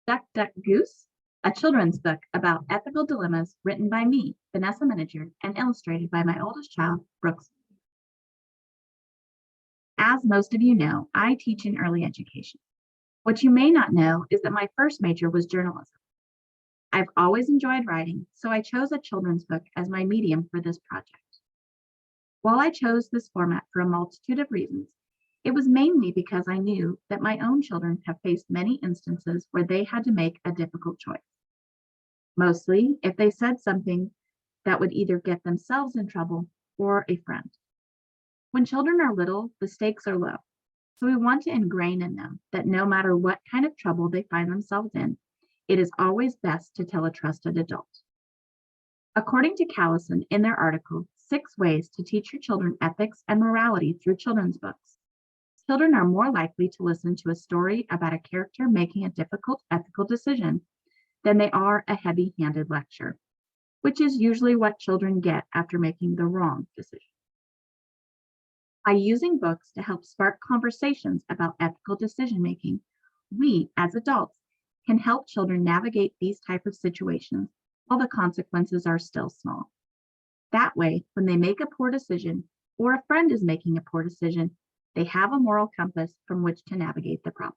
Duck, Duck, Goose, a children's book about ethical dilemmas written by me, Vanessa Miniger, and illustrated by my oldest child, Brooks. As most of you know, I teach in early education. What you may not know is that my first major was journalism. I've always enjoyed writing, so I chose a children's book as my medium for this project. While I chose this format for a multitude of reasons, it was mainly because I knew that my own children have faced many instances where they had to make a difficult choice. Mostly if they said something that would either get themselves in trouble or a friend. When children are little, the stakes are low. So we want to ingrain in them that no matter what kind of trouble they find themselves in, it is always best to tell a trusted adult. According to Callison in their article, 6 Ways to Teach Your Children Ethics and Morality Through Children's Books, children are more likely to listen to a story about a character making a difficult ethical decision than they are a heavy-handed lecture, which is usually what children get after making the wrong decision. By using books to help spark conversations about ethical decision-making, we, as adults, can help children navigate these types of situations while the consequences are still small. That way, when they make a poor decision or a friend is making a poor decision, they have a moral compass from which to navigate the problem.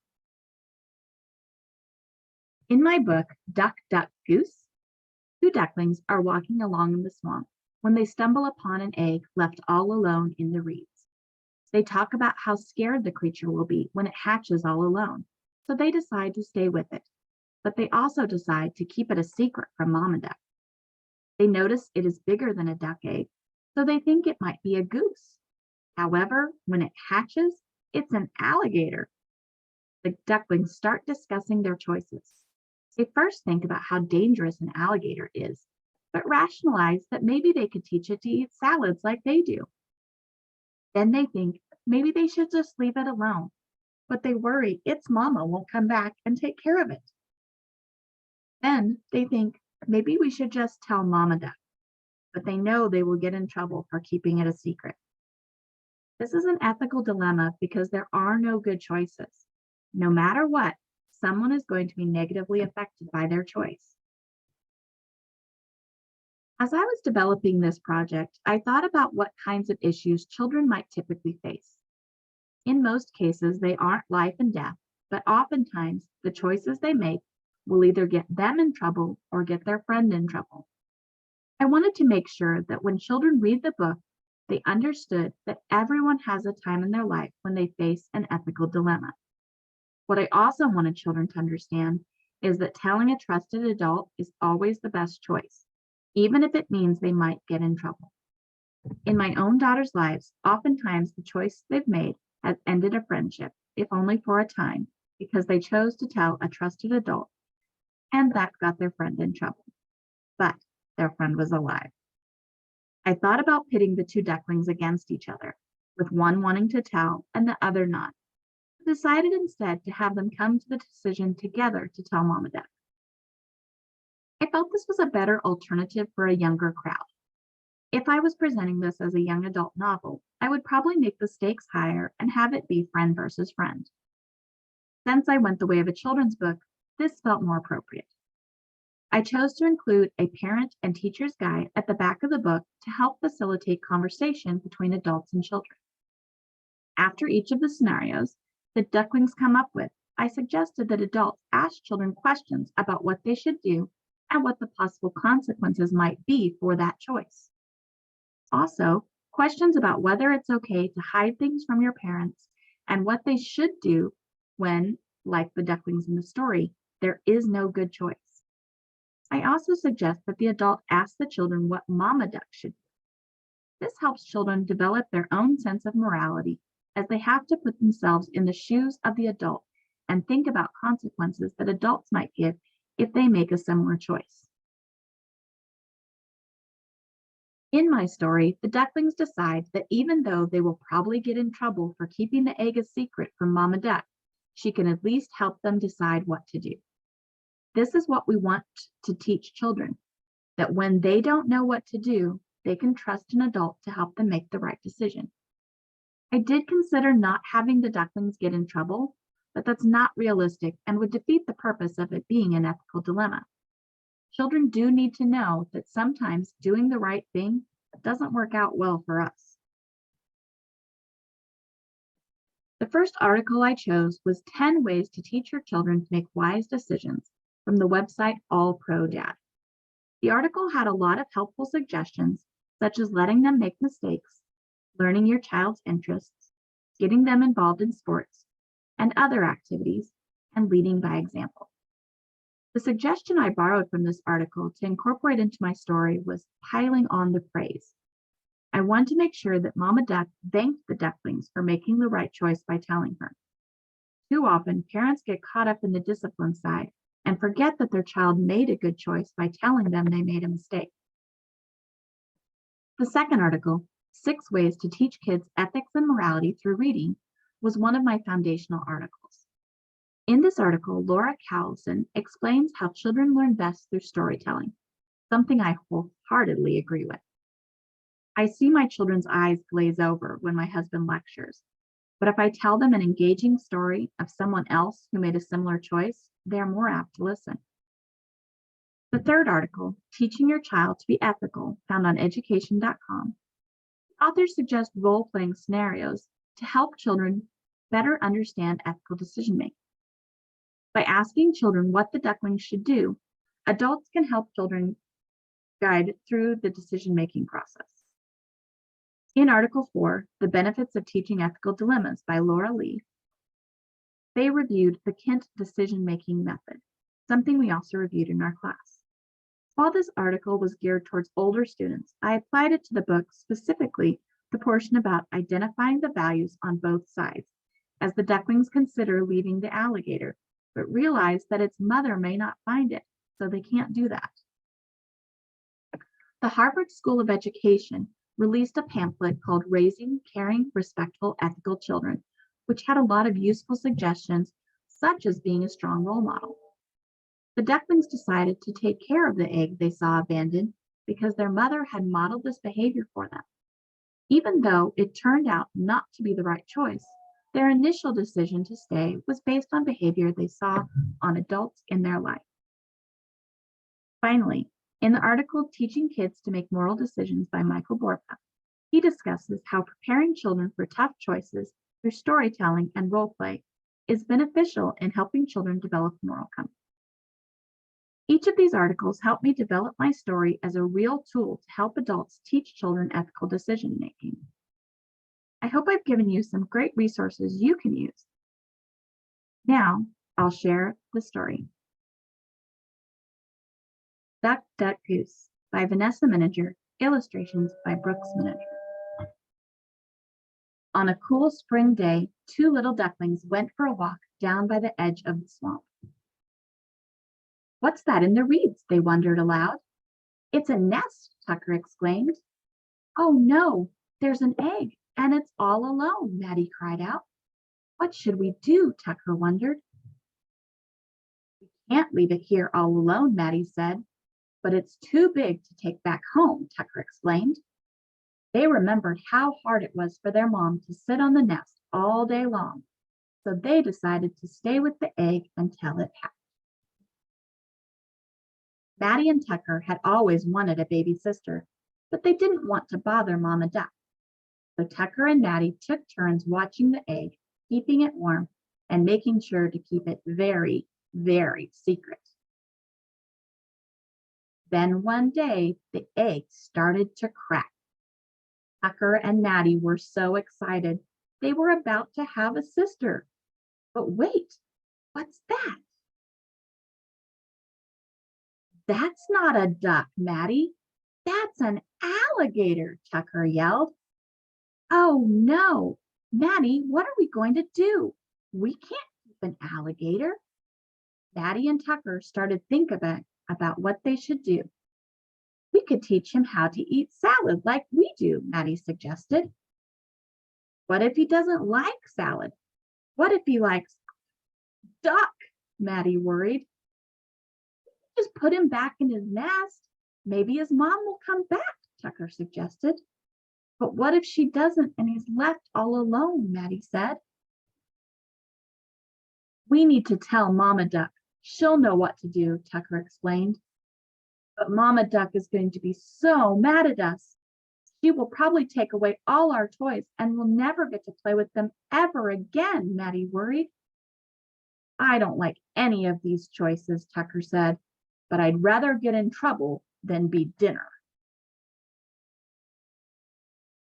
In my book, Duck, Duck, Goose, 2 ducklings are walking along in the swamp when they stumble upon an egg left all alone in the reeds. They talk about how scared the creature will be when it hatches all alone, so they decide to stay with it. But they also decide to keep it a secret from Mama Duck. They notice it is bigger than a duck egg, so they think it might be a goose. However, when it hatches, it's an alligator. The ducklings start discussing their choices. They first think about how dangerous an alligator is, but rationalize that maybe they could teach it to eat salads like they do. Then they think maybe they should just leave it alone, but they worry its mama won't come back and take care of it. Then they think maybe we should just tell Mama Duck, but they know they will get in trouble for keeping it a secret. This is an ethical dilemma because there are no good choices. No matter what, someone is going to be negatively affected by their choice. As I was developing this project, I thought about what kinds of issues children might typically face. In most cases, they aren't life and death, but oftentimes the choices they make will either get them in trouble or get their friend in trouble. I wanted to make sure that when children read the book, they understood that everyone has a time in their life when they face an ethical dilemma. What I also wanted children to understand is that telling a trusted adult is always the best choice, even if it means they might get in trouble. In my own daughter's lives, oftentimes the choice they've made has ended a friendship, if only for a time, because they chose to tell a trusted adult, and that got their friend in trouble. But their friend was alive. I thought about pitting the 2 ducklings against each other, with one wanting to tell and the other not. I decided instead to have them come to the decision together to tell Mama Duck. I felt this was a better alternative for a younger crowd. If I was presenting this as a young adult novel, I would probably make the stakes higher and have it be friend versus friend. Since I went the way of a children's book, this felt more appropriate. I chose to include a parent and teacher's guide at the back of the book to help facilitate conversation between adults and children. After each of the scenarios the ducklings come up with, I suggested that adults ask children questions about what they should do and what the possible consequences might be for that choice. Also, questions about whether it's okay to hide things from your parents and what they should do when, like the ducklings in the story, there is no good choice. I also suggest that the adult ask the children what Mama Duck should do. This helps children develop their own sense of morality as they have to put themselves in the shoes of the adult and think about consequences that adults might give if they make a similar choice. In my story, the ducklings decide that even though they will probably get in trouble for keeping the egg a secret from Mama Duck, she can at least help them decide what to do. This is what we want to teach children, that when they don't know what to do, they can trust an adult to help them make the right decision. I did consider not having the ducklings get in trouble, but that's not realistic and would defeat the purpose of it being an ethical dilemma. Children do need to know that sometimes doing the right thing doesn't work out well for us. The first article I chose was 10 Ways to Teach Your Children to Make Wise Decisions from the website All Pro Dad. The article had a lot of helpful suggestions, such as letting them make mistakes, learning your child's interests, getting them involved in sports and other activities, and leading by example. The suggestion I borrowed from this article to incorporate into my story was piling on the praise. I want to make sure that Mama Duck thanked the ducklings for making the right choice by telling her. Too often, parents get caught up in the discipline side and forget that their child made a good choice by telling them they made a mistake. The second article, 6 Ways to Teach Kids Ethics and Morality Through Reading, was one of my foundational articles. In this article, Laura Cowlson explains how children learn best through storytelling, something I wholeheartedly agree with. I see my children's eyes glaze over when my husband lectures, but if I tell them an engaging story of someone else who made a similar choice, they're more apt to listen. The third article, Teaching Your Child to Be Ethical, found on education.com, authors suggest role-playing scenarios to help children better understand ethical decision-making. By asking children what the ducklings should do, adults can help children guide through the decision-making process. In Article 4, The Benefits of Teaching Ethical Dilemmas by Laura Lee, they reviewed the Kent decision-making method, something we also reviewed in our class. While this article was geared towards older students, I applied it to the book, specifically the portion about identifying the values on both sides, as the ducklings consider leaving the alligator, but realize that its mother may not find it, so they can't do that. The Harvard School of Education released a pamphlet called Raising Caring, Respectful, Ethical Children, which had a lot of useful suggestions, such as being a strong role model. The ducklings decided to take care of the egg they saw abandoned because their mother had modeled this behavior for them. Even though it turned out not to be the right choice, their initial decision to stay was based on behavior they saw on adults in their life. Finally, in the article Teaching Kids to Make Moral Decisions by Michael Borpa, he discusses how preparing children for tough choices through storytelling and role play is beneficial in helping children develop moral compass. Each of these articles helped me develop my story as a real tool to help adults teach children ethical decision making. I hope I've given you some great resources you can use. Now, I'll share the story. Duck, Duck, Goose by Vanessa Miniger, illustrations by Brooks Miniger. On a cool spring day, 2 little ducklings went for a walk down by the edge of the swamp. "What's that in the reeds?" they wondered aloud. "It's a nest," Tucker exclaimed. "Oh no, there's an egg, and it's all alone," Maddie cried out. "What should we do?" Tucker wondered. "We can't leave it here all alone," Maddie said. "But it's too big to take back home," Tucker explained. They remembered how hard it was for their mom to sit on the nest all day long, so they decided to stay with the egg until it hatched. Maddie and Tucker had always wanted a baby sister, but they didn't want to bother Mama Duck. So Tucker and Maddie took turns watching the egg, keeping it warm, and making sure to keep it very, very secret. Then one day, the egg started to crack. Tucker and Maddie were so excited. They were about to have a sister. But wait, what's that? "That's not a duck, Maddie. That's an alligator," Tucker yelled. "Oh no, Maddie, what are we going to do? We can't keep an alligator." Maddie and Tucker started thinking about what they should do. "We could teach him how to eat salad like we do," Maddie suggested. "What if he doesn't like salad? What if he likes duck?" Maddie worried. "Just put him back in his nest. Maybe his mom will come back," Tucker suggested. "But what if she doesn't and he's left all alone?" Maddie said. We need to tell Mama Duck. She'll know what to do, Tucker explained. But Mama Duck is going to be so mad at us. She will probably take away all our toys and we'll never get to play with them ever again, Maddie worried. I don't like any of these choices, Tucker said, but I'd rather get in trouble than be dinner.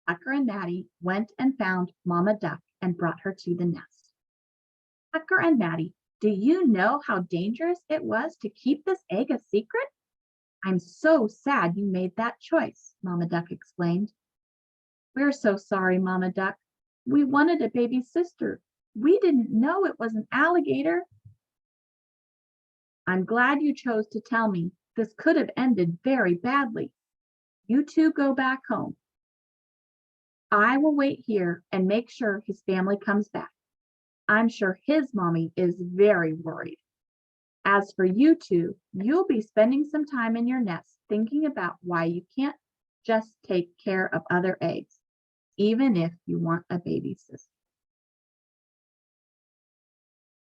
Tucker and Maddie went and found Mama Duck and brought her to the nest. Tucker and Maddie, do you know how dangerous it was to keep this egg a secret? I'm so sad you made that choice, Mama Duck explained. We're so sorry, Mama Duck. We wanted a baby sister. We didn't know it was an alligator. I'm glad you chose to tell me. This could have ended very badly. You two go back home. I will wait here and make sure his family comes back. I'm sure his mommy is very worried. As for you two, you'll be spending some time in your nest thinking about why you can't just take care of other eggs, even if you want a baby sister.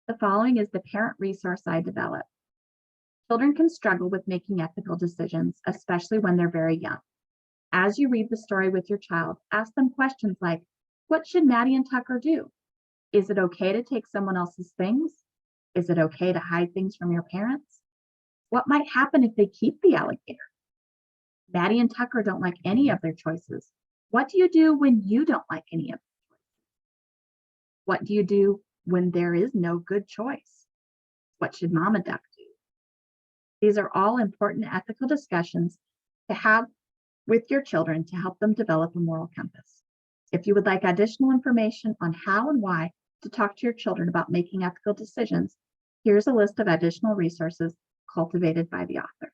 The following is the parent resource I developed. Children can struggle with making ethical decisions, especially when they're very young. As you read the story with your child, ask them questions like, what should Maddie and Tucker do? Is it okay to take someone else's things? Is it okay to hide things from your parents? What might happen if they keep the alligator? Maddie and Tucker don't like any of their choices. What do you do when you don't like any of their choices? What do you do when there is no good choice? What should Mama Duck do? These are all important ethical discussions to have with your children to help them develop a moral compass. If you would like additional information on how and why to talk to your children about making ethical decisions, here's a list of additional resources cultivated by the author.